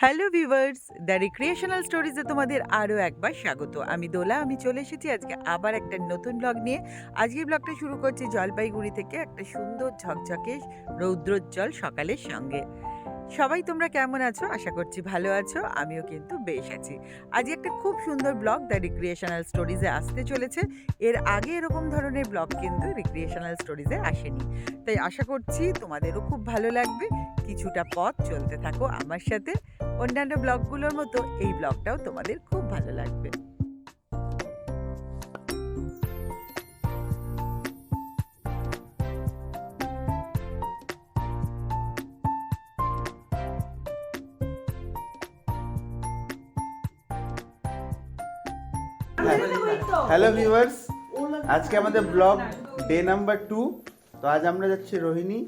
Hello viewers, the recreational স্টোরিজে তোমাদের আরও একবার স্বাগত। আমি দোলা, আমি চলে এসেছি আজকে আবার একটা নতুন ব্লগ নিয়ে। আজকের ব্লগটা শুরু করছি জলপাইগুড়ি থেকে একটা সুন্দর ঝকঝকে রৌদ্রোজ্জ্বল সকালের সঙ্গে। সবাই তোমরা কেমন আছো? আশা করছি ভালো আছো, আমিও কিন্তু বেশ আছি। আজকে একটা খুব সুন্দর ব্লগ দ্য রিক্রিয়েশনাল স্টোরিজে আসতে চলেছে। এর আগে এরকম ধরনের ব্লগ কিন্তু রিক্রিয়েশনাল স্টোরিজে আসেনি, তাই আশা করছি তোমাদেরও খুব ভালো লাগবে। কিছুটা পথ চলতে থাকো আমার সাথে। অন্যান্য ব্লগগুলোর মতো এই ব্লগটাও তোমাদের খুব ভালো লাগবে। হ্যালো ভিউয়ার্স, আজকে আমাদের ব্লগ ডে নাম্বার 2। তো আজ আমরা যাচ্ছি রোহিণী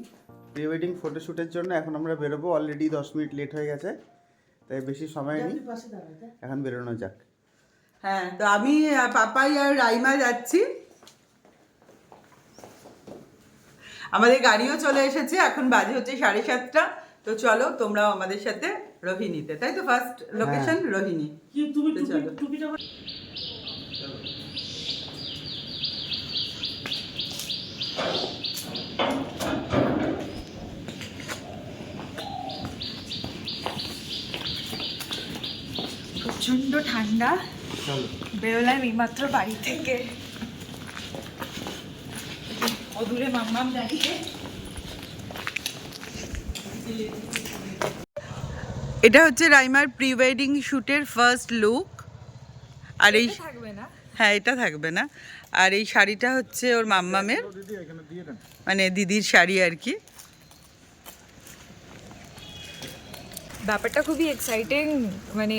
প্রি ওয়েডিং ফটোশ্যুটের জন্য। এখন আমরা বেরোবো, অলরেডি 10 মিনিট লেট হয়ে গেছে, তাই বেশি সময় নেই, এখন বেরোনো যাক। হ্যাঁ, তো আমি পাপাই আর রাইমা যাচ্ছি। আমাদের গাড়িও চলে এসেছে, এখন বাজে হচ্ছে 7:30। তো চলো তোমরাও আমাদের সাথে রোহিণীতে, তাই তো? First location Rohini. তো চলো। প্রচন্ড ঠান্ডা, বেরোলাম এইমাত্র বাড়ি থেকে। অদূরে মাম্মাম দাঁড়িয়ে। এটা হচ্ছে রাইমার প্রি ওয়েডিং শ্যুটের ফার্স্ট লুক। আর এই থাকবে না, হ্যাঁ, এটা থাকবে না। আর এই শাড়িটা হচ্ছে ওর মাম্মামের, মানে দিদির শাড়ি আর কি। ব্যাপারটা খুবই এক্সাইটিং, মানে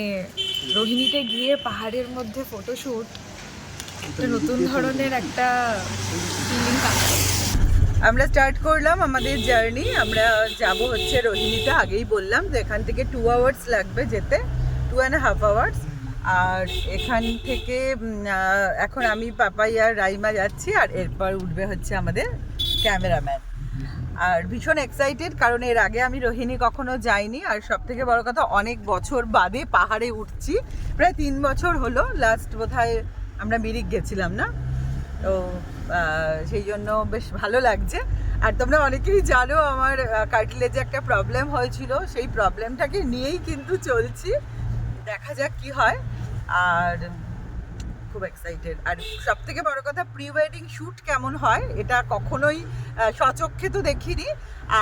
রোহিণীতে গিয়ে পাহাড়ের মধ্যে ফটোশ্যুট, একটা নতুন ধরনের একটা ফিলিং কাজ করছে। আমরা স্টার্ট করলাম আমাদের জার্নি। আমরা যাব হচ্ছে রোহিণীতে। আগেই বললাম যে এখান থেকে 2 আওয়ার্স লাগবে যেতে, 2.5 আওয়ার্স। আর এখান থেকে এখন আমি পাপাই আর রাইমা যাচ্ছি, আর এরপর উঠবে হচ্ছে আমাদের ক্যামেরাম্যান। আর ভীষণ এক্সাইটেড, কারণ এর আগে আমি রোহিণী কখনো যাইনি। আর সব থেকে বড় কথা, অনেক বছর বাদে পাহাড়ে উঠছি। প্রায় 3 বছর হলো, লাস্ট বোধহয় আমরা মিরিক গেছিলাম না? তো সেই জন্য বেশ ভালো লাগছে। আর তোমরা অনেকেই জানো আমার কার্টিলেজে একটা প্রবলেম হয়েছিল, সেই প্রবলেমটাকে নিয়েই কিন্তু চলছি। দেখা যাক কি হয়। আর খুব এক্সাইটেড। আর সব থেকে বড় কথা, প্রি ওয়েডিং শ্যুট কেমন হয় এটা কখনোই স্বচক্ষে তো দেখিনি।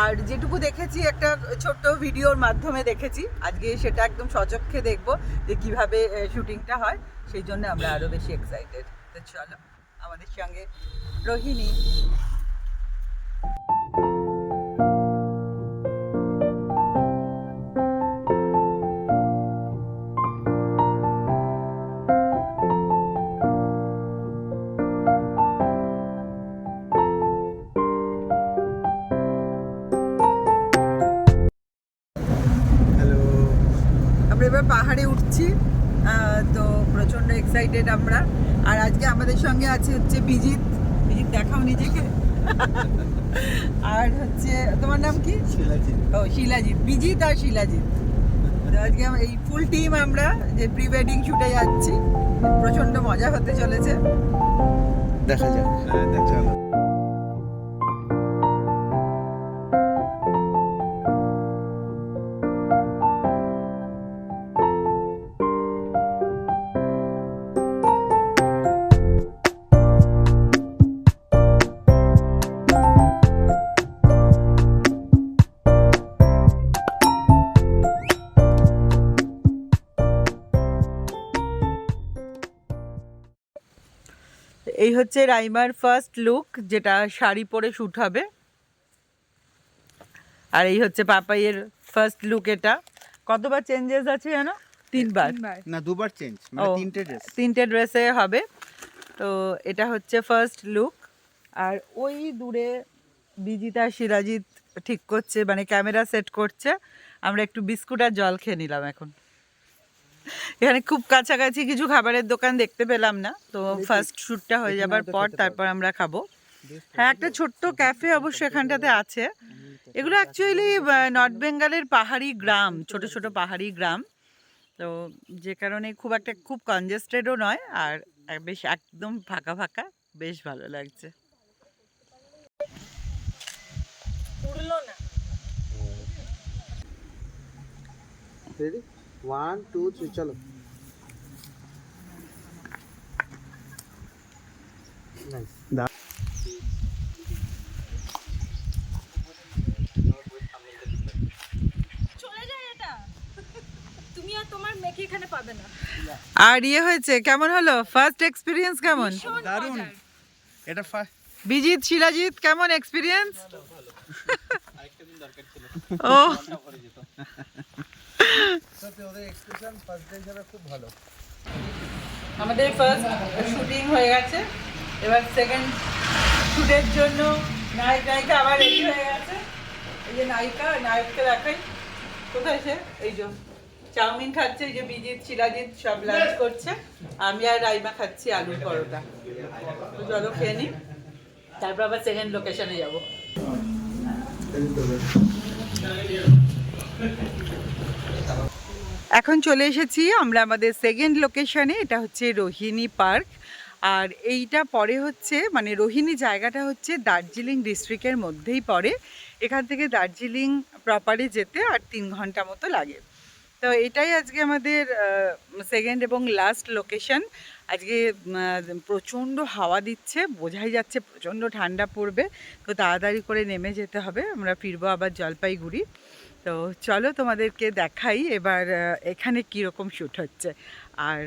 আর যেটুকু দেখেছি একটা ছোট্ট ভিডিওর মাধ্যমে দেখেছি, আজকে সেটা একদম স্বচক্ষে দেখবো যে কীভাবে শুটিংটা হয়। সেই জন্য আমরা আরও বেশি এক্সাইটেড। তো চলো আমাদের সঙ্গে রোহিণী। হ্যালো, আমরা এবার পাহাড়ে উঠছি, তো প্রচণ্ড এক্সাইটেড আমরা। আর আজকে আমাদের সঙ্গে আছে হচ্ছে বিজিৎ। বিজিৎ, দেখাও নিজেকে। আর হচ্ছে তোমার নাম কি? শিলাজিৎ। ও, শিলাজিৎ। বিজিৎ আর শিলাজিৎ। তো আজকে এই ফুল টিম আমরা যে প্রি ওয়েডিং শ্যুটে যাচ্ছি, প্রচণ্ড মজা হতে চলেছে। দেখা যাক। হ্যাঁ, দেখা যাক। এই হচ্ছে রাইমার ফার্স্ট লুক, যেটা শাড়ি পরে শ্যুট হবে। আর এই হচ্ছে পাপাইয়ের ফার্স্ট লুক। এটা কতবার চেঞ্জেস আছে জানো? 3 বার। না, 2বার চেঞ্জ, মানে ও, 3টে ড্রেস। 3টে ড্রেসে হবে। তো এটা হচ্ছে ফার্স্ট লুক। আর ওই দূরে বিজিত আর সিরাজিৎ ঠিক করছে, মানে ক্যামেরা সেট করছে। আমরা একটু বিস্কুট আর জল খেয়ে নিলাম এখন। এখানে খুব কাছাকাছি কিছু খাবারের দোকান দেখতে পেলাম না, তো ফার্স্ট শ্যুটটা হয়ে যাবার পর তারপর আমরা খাবো। হ্যাঁ, একটা ছোট্ট ক্যাফে অবশ্য এখানটাতে আছে। এগুলো অ্যাকচুয়ালি নর্থ বেঙ্গলের পাহাড়ি গ্রাম, ছোট ছোট পাহাড়ি গ্রাম। তো যে কারণে খুব কনজেস্টেডও নয়, আর বেশ একদম ফাঁকা ফাঁকা, বেশ ভালো লাগছে। রেডি 1 2 3 চলো। চলে যায় এটা, তুমি আর তোমার মেয়েকে এখানে পাবে না। আর ইয়ে হয়েছে, কেমন হলো ফার্স্ট এক্সপিরিয়েন্স? কেমন? দারুণ। এটা বিজিত, শিলাজিৎ, কেমন এক্সপিরিয়েন্স? ও সত্যি ওদের এক্সপ্রেশন ফার্স্ট ডে হিসেবে খুব ভালো। আমাদের ফার্স্ট শুটিং হয়ে গেছে, এবার সেকেন্ড শুটের জন্য নায়িকা আবার রেডি হয়ে গেছে। এই যে নায়ককে দেখাই, কোথায় সে? এই যে চাউমিন খাচ্ছে, এই যে বিজিত, শিলাজিৎ সব লাঞ্চ করছে, আমি আর রাইমা খাচ্ছি আলুর পরোটা। তো চলো খেয়ে নিই, তারপর আবার সেকেন্ড লোকেশনে যাব। এখন চলে এসেছি আমরা আমাদের সেকেন্ড লোকেশনে, এটা হচ্ছে রোহিণী পার্ক। আর এইটা পরে হচ্ছে, মানে রোহিণী জায়গাটা হচ্ছে দার্জিলিং ডিস্ট্রিক্টের মধ্যেই পড়ে। এখান থেকে দার্জিলিং প্রপারে যেতে আর 3 ঘন্টা মতো লাগে। তো এটাই আজকে আমাদের সেকেন্ড এবং লাস্ট লোকেশন। আজকে প্রচণ্ড হাওয়া দিচ্ছে, বোঝাই যাচ্ছে প্রচণ্ড ঠান্ডা পড়বে, তো তাড়াতাড়ি করে নেমে যেতে হবে। আমরা ফিরবো আবার জলপাইগুড়ি। তো চলো তোমাদেরকে দেখাই এবার এখানে কীরকম শ্যুট হচ্ছে। আর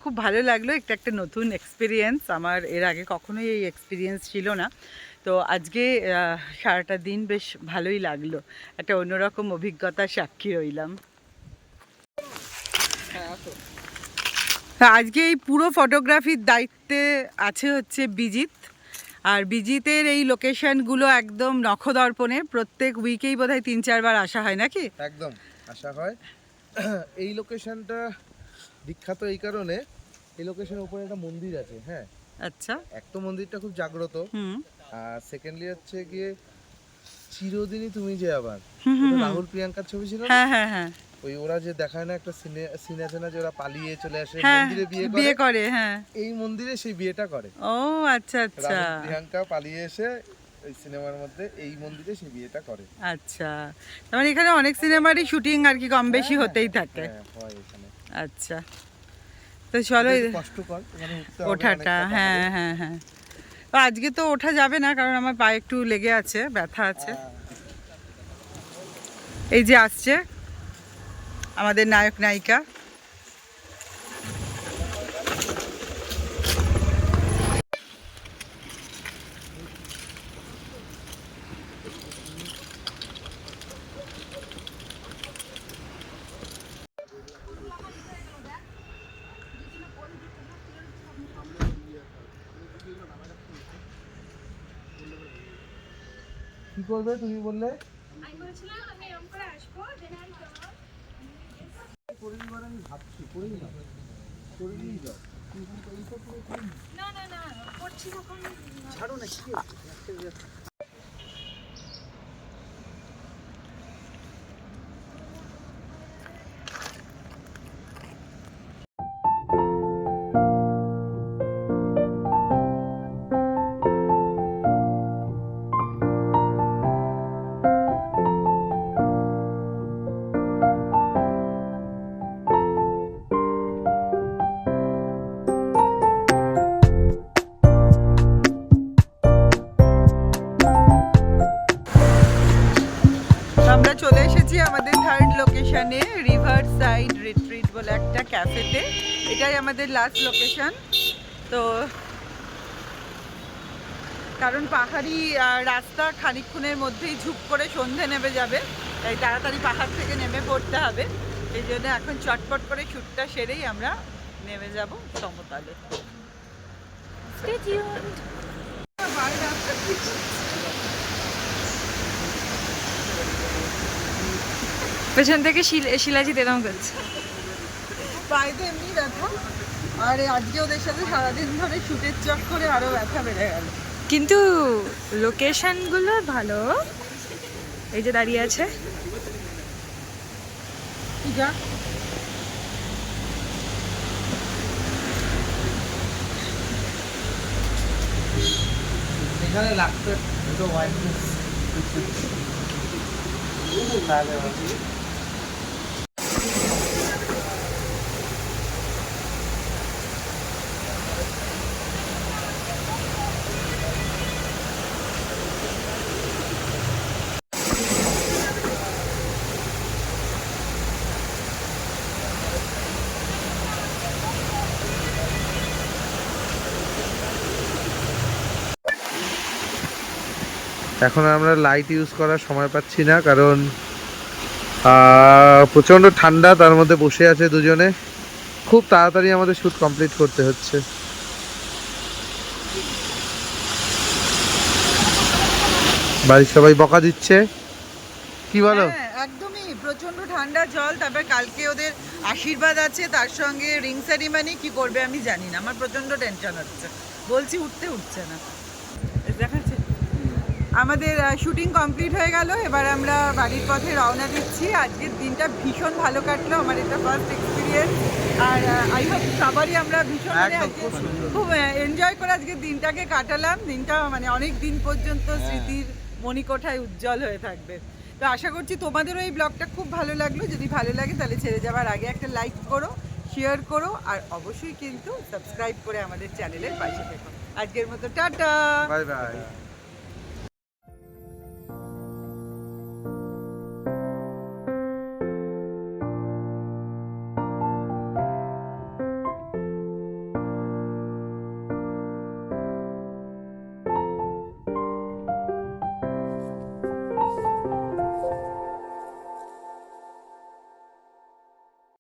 খুব ভালো লাগলো, একটা নতুন এক্সপিরিয়েন্স, আমার এর আগে কখনোই এই এক্সপিরিয়েন্স ছিল না। তো আজকে সারাটা দিন বেশ ভালোই লাগলো, একটা অন্যরকম অভিজ্ঞতার সাক্ষী রইলাম। আজকে এই পুরো ফটোগ্রাফির দায়িত্বে আছে হচ্ছে বিজিত। আর বিজিতের এই লোকেশনগুলো একদম নখদর্পণে, প্রত্যেক উইকেই বোধহয় 3-4 বার আসা হয় নাকি? একদম আসা হয়। এই লোকেশনটা বিখ্যাত এই কারণে, এই লোকেশনের উপরে একটা মন্দির আছে। হ্যাঁ, আচ্ছা। এক তো মন্দিরটা খুব জাগ্রত, আর সেকেন্ডলি হচ্ছে গিয়ে চিরদিনই তুমি যে আবার ওটা রাহুল প্রিয়াঙ্কার ছবি ছিল না? হ্যাঁ হ্যাঁ হ্যাঁ ওই ওরা যে দেখায় না একটা সিন আছে না, যে ওরা পালিয়ে চলে আসে হ্যাঁ, মন্দিরে বিয়ে করে। হ্যাঁ, এই মন্দিরে সেই বিয়েটা করে। ও আচ্ছা আচ্ছা রাহুল প্রিয়াঙ্কা পালিয়ে এসে এই সিনেমার মধ্যে এই মন্দিরে সেই বিয়েটা করে। আচ্ছা, তার মানে এখানে অনেক সিনেমারই শুটিং আর কি কম বেশি হতেই থাকে। হ্যাঁ, হয় এখানে। আচ্ছা, তো চলো একটু কষ্টকর এখানে উঠতে হবে ওঠাটা। অনেকটা হ্যাঁ পাহাড়ে। হ্যাঁ হ্যাঁ, তো আজকে তো ওঠা যাবে না, কারণ আমার পায়ে একটু লেগে আছে, ব্যথা আছে। এই যে আসছে আমাদের নায়ক নায়িকা। কি করবে তুমি বললে? আমি বলছিলাম আমি এরকম করে আসবো, দেন আমি করে নিবার আমি ভাবছি, করে নিলাম, করে নিয়ে যাও। না না না করছি যখন ছাড়ো না, কি আছে? আমরা চলে এসেছি আমাদের থার্ড লোকেশনে, রিভার সাইড রিট্রিট বলে একটা ক্যাফেতে। এটাই আমাদের লাস্ট লোকেশন। তো কারণ পাহাড়ি রাস্তা খানিকক্ষণের মধ্যেই ঝুপ করে সন্ধে নেমে যাবে, তাই তাড়াতাড়ি পাহাড় থেকে নেমে পড়তে হবে। এই জন্য এখন চটপট করে শ্যুটটা সেরেই আমরা নেমে যাব সমতলে। Stay tuned. পেছন থেকে শিলাজিৎ এরকম করছে। পায়ে তো এমনি ব্যথা, আর আজকে ওদের সাথে সারাদিন ধরে শ্যুটের চক্করে আরও ব্যথা বেড়ে গেল। কিন্তু লোকেশনগুলো ভালো, এই যে দাঁড়িয়ে আছে। এখানে লাগতো দুটো ওয়াইন তাহলে এখন আমরা লাইট ইউজ করার সময় পাচ্ছি না, কারণ প্রচণ্ড ঠান্ডা, তার মধ্যে বসে আছে দুজনে, খুব তাড়াতাড়ি আমাদের শ্যুট কমপ্লিট করতে হচ্ছে। বাড়ির সবাই বকা দিচ্ছে, কি বলো? হ্যাঁ, একদমই প্রচন্ড ঠান্ডা জল। তারপর কালকে ওদের আশীর্বাদ আছে, তার সঙ্গে রিং সেরিমনি, কি করবে আমি জানি না। আমার প্রচন্ড টেনশন হচ্ছে, বলছি উঠছে না। দেখাচ্ছে আমাদের শুটিং কমপ্লিট হয়ে গেল, এবার আমরা বাড়ির পথে রওনা দিচ্ছি। আজকের দিনটা ভীষণ ভালো কাটলো, আমার এটা ফার্স্ট এক্সপিরিয়েন্স। আর আই হোপ সবারই আমরা ভীষণ খুব এনজয় করে আজকের দিনটাকে কাটালাম। দিনটা মানে অনেক দিন পর্যন্ত স্মৃতির মণিকোঠায় উজ্জ্বল হয়ে থাকবে। তো আশা করছি তোমাদেরও এই ব্লগটা খুব ভালো লাগলো। যদি ভালো লাগে তাহলে ছেড়ে যাওয়ার আগে একটা লাইক করো, শেয়ার করো, আর অবশ্যই কিন্তু সাবস্ক্রাইব করে আমাদের চ্যানেলের পাশে থেকো। আজকের মতো টাটা, বাই বাই।